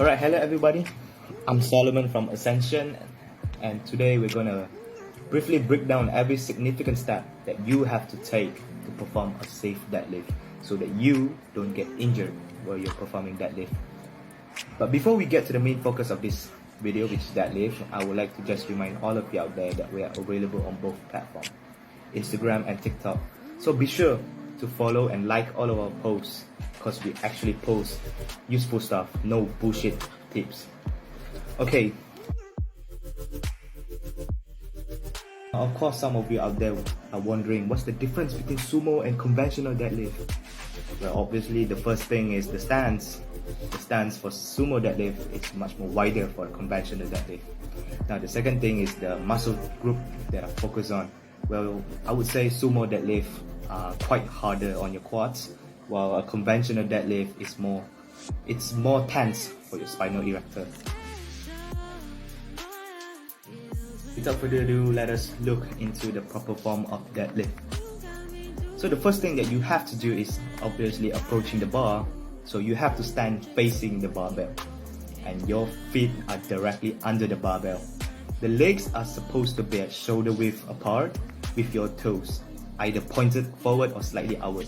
Alright, hello everybody. I'm Solomon from Ascension, and today we're gonna briefly break down every significant step that you have to take to perform a safe deadlift so that you don't get injured while you're performing deadlift. But before we get to the main focus of this video, which is deadlift, I would like to just remind all of you out there that we are available on both platforms, Instagram and TikTok. So be sure to follow and like all of our posts, because we actually post useful stuff, no bullshit tips. Okay. Of course, some of you out there are wondering what's the difference between sumo and conventional deadlift. Well, obviously the first thing is the stance. The stance for sumo deadlift is much more wider for a conventional deadlift. Now the second thing is the muscle group that I focus on. Well, I would say sumo deadlift are quite harder on your quads, while a conventional deadlift is more tense for your spinal erector. Without further ado, let us look into the proper form of deadlift. So the first thing that you have to do is obviously approaching the bar. So you have to stand facing the barbell, and your feet are directly under the barbell. The legs are supposed to be at shoulder width apart, with your toes either pointed forward or slightly outward.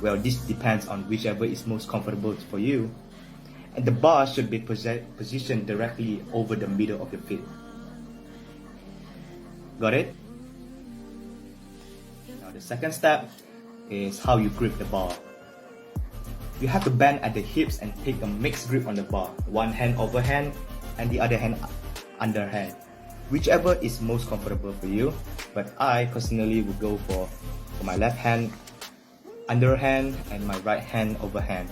Well, this depends on whichever is most comfortable for you. And the bar should be positioned directly over the middle of your feet. Got it? Now the second step is how you grip the bar. You have to bend at the hips and take a mixed grip on the bar. One hand overhand and the other hand underhand. Whichever is most comfortable for you. But I personally would go for my left hand underhand and my right hand overhand.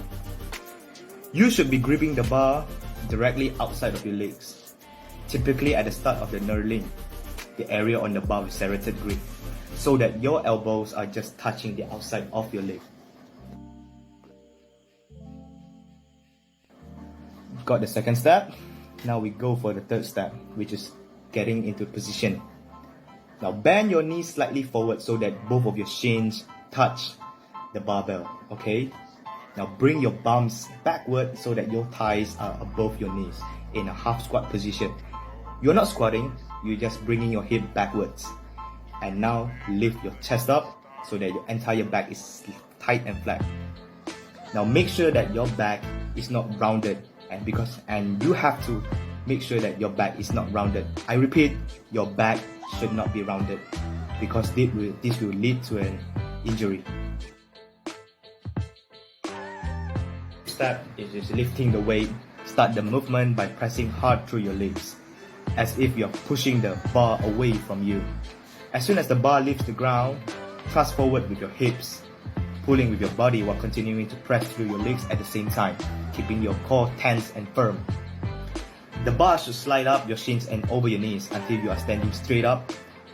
You should be gripping the bar directly outside of your legs, typically at the start of the knurling, the area on the bar with serrated grip, so that your elbows are just touching the outside of your leg. Got the second step. Now we go for the third step, which is getting into position. Now bend your knees slightly forward so that both of your shins touch the barbell, okay? Now bring your bums backward so that your thighs are above your knees in a half squat position. You're not squatting, you're just bringing your hip backwards. And now lift your chest up so that your entire back is tight and flat. Now make sure that your back is not rounded, and you have to make sure that your back is not rounded. I repeat, your back should not be rounded, because this will lead to an injury. Step is just lifting the weight. Start the movement by pressing hard through your legs, as if you're pushing the bar away from you. As soon as the bar leaves the ground, thrust forward with your hips, pulling with your body while continuing to press through your legs at the same time, keeping your core tense and firm. The bar should slide up your shins and over your knees until you are standing straight up,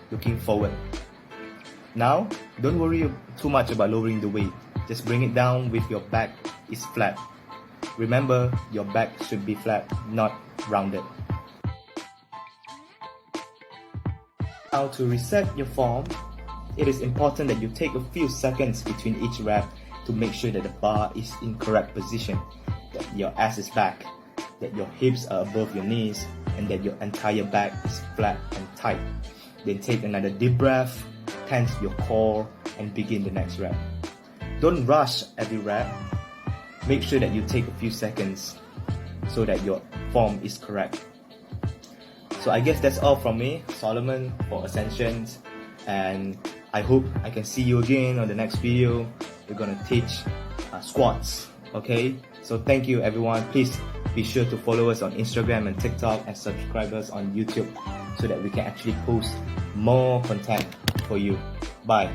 looking forward. Now, don't worry too much about lowering the weight. Just bring it down with your back is flat. Remember, your back should be flat, not rounded. Now to reset your form, it is important that you take a few seconds between each rep to make sure that the bar is in correct position, that your ass is back, that your hips are above your knees, and that your entire back is flat and tight. Then take another deep breath, tense your core, and begin the next rep. Don't rush every rep. Make sure that you take a few seconds so that your form is correct. So I guess that's all from me, Solomon, for Ascensions, and I hope I can see you again on the next video. We're gonna teach squats, okay? So thank you everyone. Please be sure to follow us on Instagram and TikTok, and subscribe us on YouTube so that we can actually post more content for you. Bye.